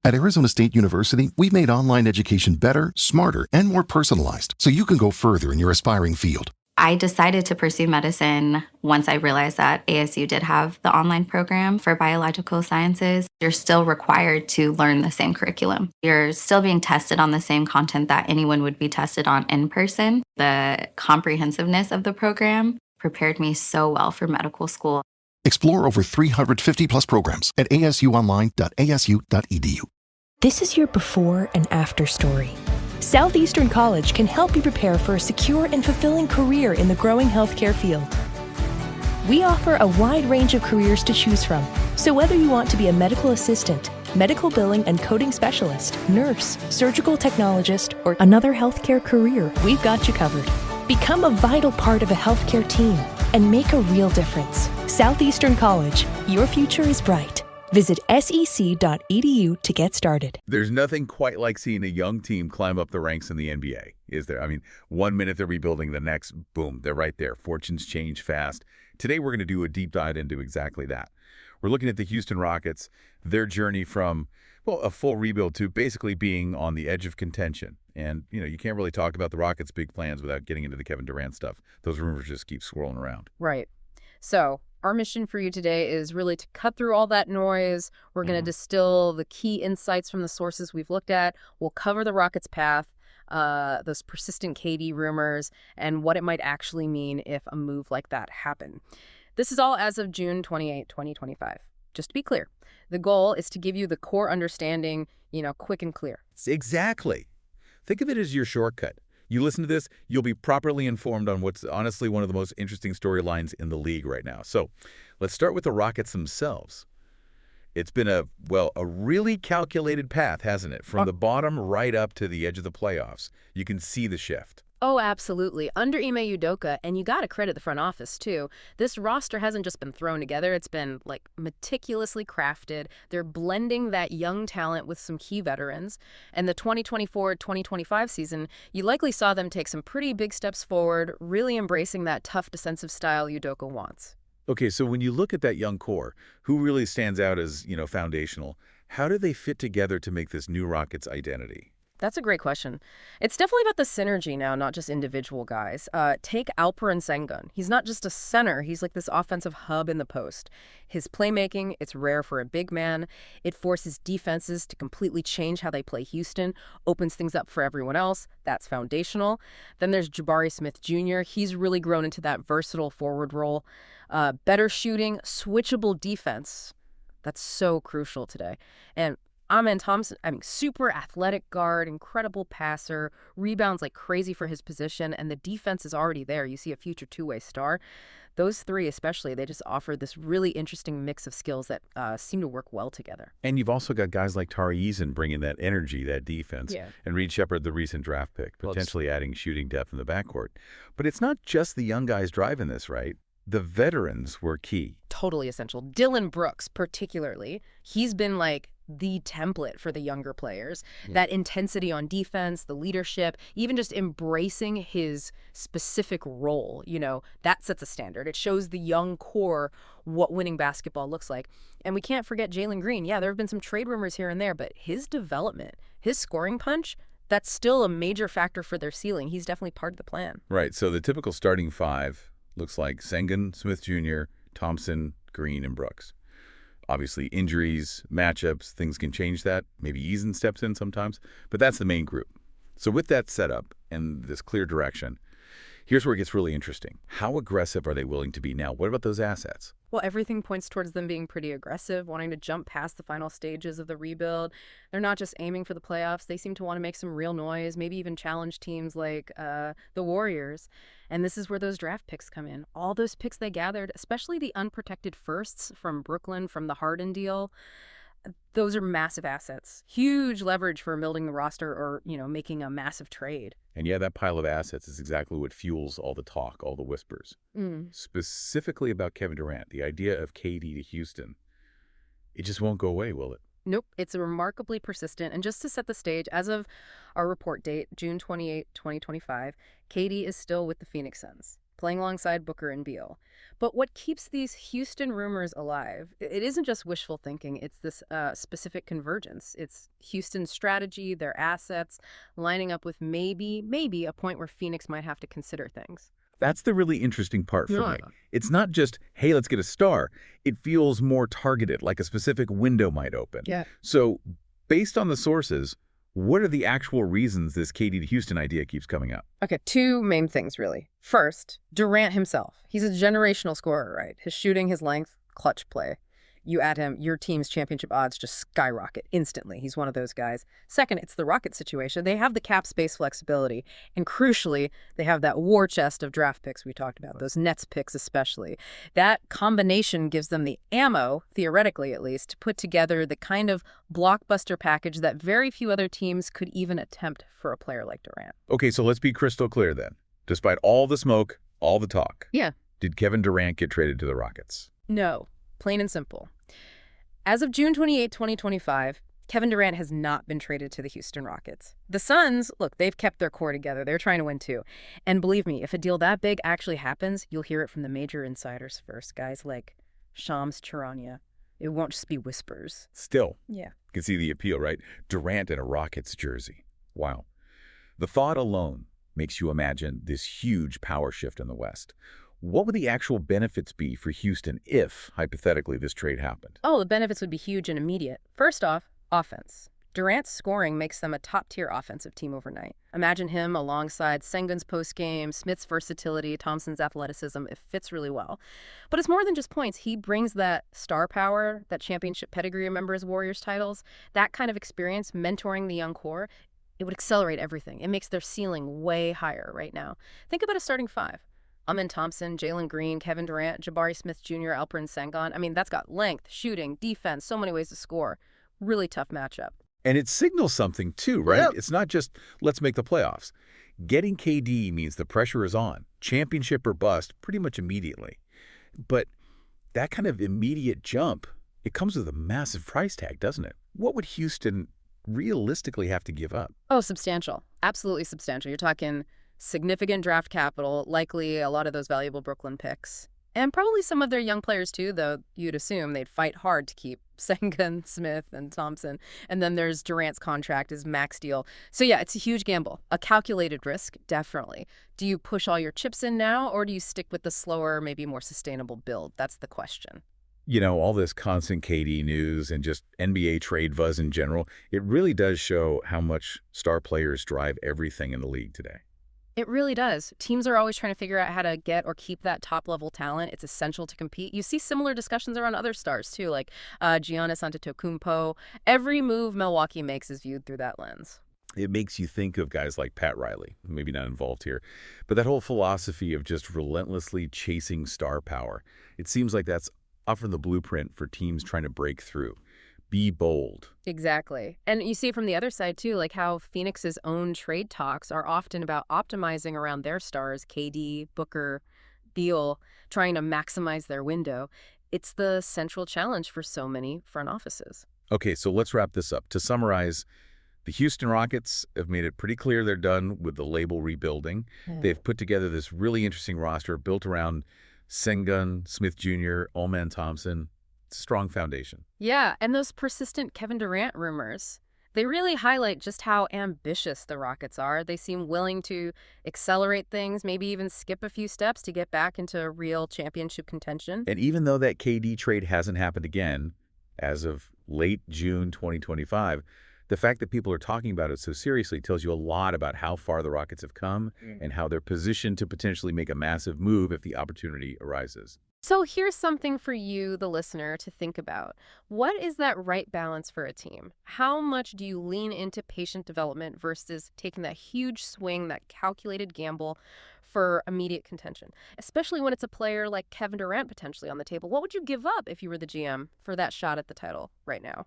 At Arizona State University, we've made online education better, smarter, and more personalized so you can go further in your aspiring field. I decided to pursue medicine once I realized that ASU did have the online program for biological sciences. You're still required to learn the same curriculum. You're still being tested on the same content that anyone would be tested on in person. The comprehensiveness of the program prepared me so well for medical school. Explore over 350 plus programs at asuonline.asu.edu. This is your before and after story. Southeastern College can help you prepare for a secure and fulfilling career in the growing healthcare field. We offer a wide range of careers to choose from. So whether you want to be a medical assistant, medical billing and coding specialist, nurse, surgical technologist, or another healthcare career, we've got you covered. Become a vital part of a healthcare team and make a real difference. Southeastern College, your future is bright. Visit sec.edu to get started. There's nothing quite like seeing a young team climb up the ranks in the NBA, is there? I mean, 1 minute they're rebuilding, the next, boom, they're right there. Fortunes change fast. Today we're going to do a deep dive into exactly that. We're looking at the Houston Rockets, their journey from, well, a full rebuild to basically being on the edge of contention. And, you can't really talk about the Rockets' big plans without getting into the Kevin Durant stuff. Those rumors just keep swirling around. Right. So our mission for you today is really to cut through all that noise. We're going to distill the key insights from the sources we've looked at. We'll cover the Rockets' path, those persistent KD rumors, and what it might actually mean if a move like that happened. This is all as of June 28, 2025. Just to be clear, the goal is to give you the core understanding, quick and clear. Exactly. Think of it as your shortcut. You listen to this, you'll be properly informed on what's honestly one of the most interesting storylines in the league right now. So let's start with the Rockets themselves. It's been a really calculated path, hasn't it? From the bottom right up to the edge of the playoffs. You can see the shift. Oh, absolutely. Under Ime Udoka, and you got to credit the front office, too, this roster hasn't just been thrown together. It's been, meticulously crafted. They're blending that young talent with some key veterans. And the 2024-2025 season, you likely saw them take some pretty big steps forward, really embracing that tough defensive style Udoka wants. Okay, so when you look at that young core, who really stands out as, foundational, how do they fit together to make this new Rockets identity? That's a great question. It's definitely about the synergy now, not just individual guys. Take Alperen Sengun. He's not just a center. He's like this offensive hub in the post. His playmaking, it's rare for a big man. It forces defenses to completely change how they play Houston, opens things up for everyone else. That's foundational. Then there's Jabari Smith Jr. He's really grown into that versatile forward role. Better shooting, switchable defense. That's so crucial today. And Amen Thompson, super athletic guard, incredible passer, rebounds like crazy for his position, and the defense is already there. You see a future two-way star. Those three especially, they just offer this really interesting mix of skills that seem to work well together. And you've also got guys like Tari Eason bringing that energy, that defense, and Reed Shepherd, the recent draft pick, potentially adding shooting depth in the backcourt. But it's not just the young guys driving this, right? The veterans were key. Totally essential. Dylan Brooks, particularly, he's been the template for the younger players. That intensity on defense, the leadership, even just embracing his specific role, that sets a standard. It shows the young core what winning basketball looks like. And we can't forget Jalen Green. Yeah, there have been some trade rumors here and there, but his development, his scoring punch, that's still a major factor for their ceiling. He's definitely part of the plan. Right, so the typical starting five looks like Sengun, Smith Jr., Thompson, Green, and Brooks. Obviously, injuries, matchups, things can change that. Maybe Eason steps in sometimes, but that's the main group. So with that setup and this clear direction, here's where it gets really interesting. How aggressive are they willing to be now? What about those assets? Well, everything points towards them being pretty aggressive, wanting to jump past the final stages of the rebuild. They're not just aiming for the playoffs. They seem to want to make some real noise, maybe even challenge teams like the Warriors. And this is where those draft picks come in. All those picks they gathered, especially the unprotected firsts from Brooklyn, from the Harden deal, those are massive assets. Huge leverage for building the roster or, making a massive trade. And yeah, that pile of assets is exactly what fuels all the talk, all the whispers. Specifically about Kevin Durant, the idea of KD to Houston. It just won't go away, will it? Nope. It's remarkably persistent. And just to set the stage, as of our report date, June 28, 2025, KD is still with the Phoenix Suns. playing alongside Booker and Beal. But what keeps these Houston rumors alive, it isn't just wishful thinking, it's this specific convergence. It's Houston's strategy, their assets, lining up with maybe a point where Phoenix might have to consider things. That's the really interesting part for me. It's not just, hey, let's get a star. It feels more targeted, like a specific window might open. Yeah. So based on the sources, what are the actual reasons this KD to Houston idea keeps coming up? Okay, two main things, really. First, Durant himself. He's a generational scorer, right? His shooting, his length, clutch play. You add him, your team's championship odds just skyrocket instantly. He's one of those guys. Second, it's the Rockets situation. They have the cap space flexibility. And crucially, they have that war chest of draft picks we talked about, those Nets picks especially. That combination gives them the ammo, theoretically at least, to put together the kind of blockbuster package that very few other teams could even attempt for a player like Durant. Okay, so let's be crystal clear then. Despite all the smoke, all the talk, Yeah. did Kevin Durant get traded to the Rockets? No. Plain and simple. As of June 28, 2025, Kevin Durant has not been traded to the Houston Rockets. The Suns, look, they've kept their core together. They're trying to win too. And believe me, if a deal that big actually happens, you'll hear it from the major insiders first, guys like Shams Charania. It won't just be whispers. Still, Yeah. you can see the appeal, right? Durant in a Rockets jersey. Wow. The thought alone makes you imagine this huge power shift in the West. What would the actual benefits be for Houston if, hypothetically, this trade happened? Oh, the benefits would be huge and immediate. First off, offense. Durant's scoring makes them a top-tier offensive team overnight. Imagine him alongside Sengun's postgame, Smith's versatility, Thompson's athleticism. It fits really well. But it's more than just points. He brings that star power, that championship pedigree, remember his Warriors titles, that kind of experience mentoring the young core. It would accelerate everything. It makes their ceiling way higher right now. Think about a starting five. Amen Thompson, Jalen Green, Kevin Durant, Jabari Smith Jr., Alperen Sengun. I mean, that's got length, shooting, defense, so many ways to score. Really tough matchup. And it signals something too, right? Yep. It's not just, let's make the playoffs. Getting KD means the pressure is on. Championship or bust pretty much immediately. But that kind of immediate jump, it comes with a massive price tag, doesn't it? What would Houston realistically have to give up? Oh, substantial. Absolutely substantial. You're talking significant draft capital, likely a lot of those valuable Brooklyn picks. And probably some of their young players too, though you'd assume they'd fight hard to keep Sengun, Smith, and Thompson. And then there's Durant's contract, his max deal. So yeah, it's a huge gamble. A calculated risk, definitely. Do you push all your chips in now, or do you stick with the slower, maybe more sustainable build? That's the question. You know, all this constant KD news and just NBA trade buzz in general, it really does show how much star players drive everything in the league today. It really does. Teams are always trying to figure out how to get or keep that top-level talent. It's essential to compete. You see similar discussions around other stars, too, like Giannis Antetokounmpo. Every move Milwaukee makes is viewed through that lens. It makes you think of guys like Pat Riley, maybe not involved here, but that whole philosophy of just relentlessly chasing star power. It seems like that's often the blueprint for teams trying to break through. Be bold. Exactly. And you see from the other side, too, like how Phoenix's own trade talks are often about optimizing around their stars, KD, Booker, Beal, trying to maximize their window. It's the central challenge for so many front offices. Okay, so let's wrap this up. To summarize, the Houston Rockets have made it pretty clear they're done with the label rebuilding. They've put together this really interesting roster built around Sengun, Smith Jr., Amen Thompson. Strong foundation. Yeah, and those persistent Kevin Durant rumors, they really highlight just how ambitious the Rockets are. They seem willing to accelerate things, maybe even skip a few steps to get back into real championship contention. And even though that KD trade hasn't happened again, as of late June 2025, the fact that people are talking about it so seriously tells you a lot about how far the Rockets have come and how they're positioned to potentially make a massive move if the opportunity arises. So here's something for you, the listener, to think about. What is that right balance for a team? How much do you lean into patient development versus taking that huge swing, that calculated gamble for immediate contention? Especially when it's a player like Kevin Durant potentially on the table. What would you give up if you were the GM for that shot at the title right now?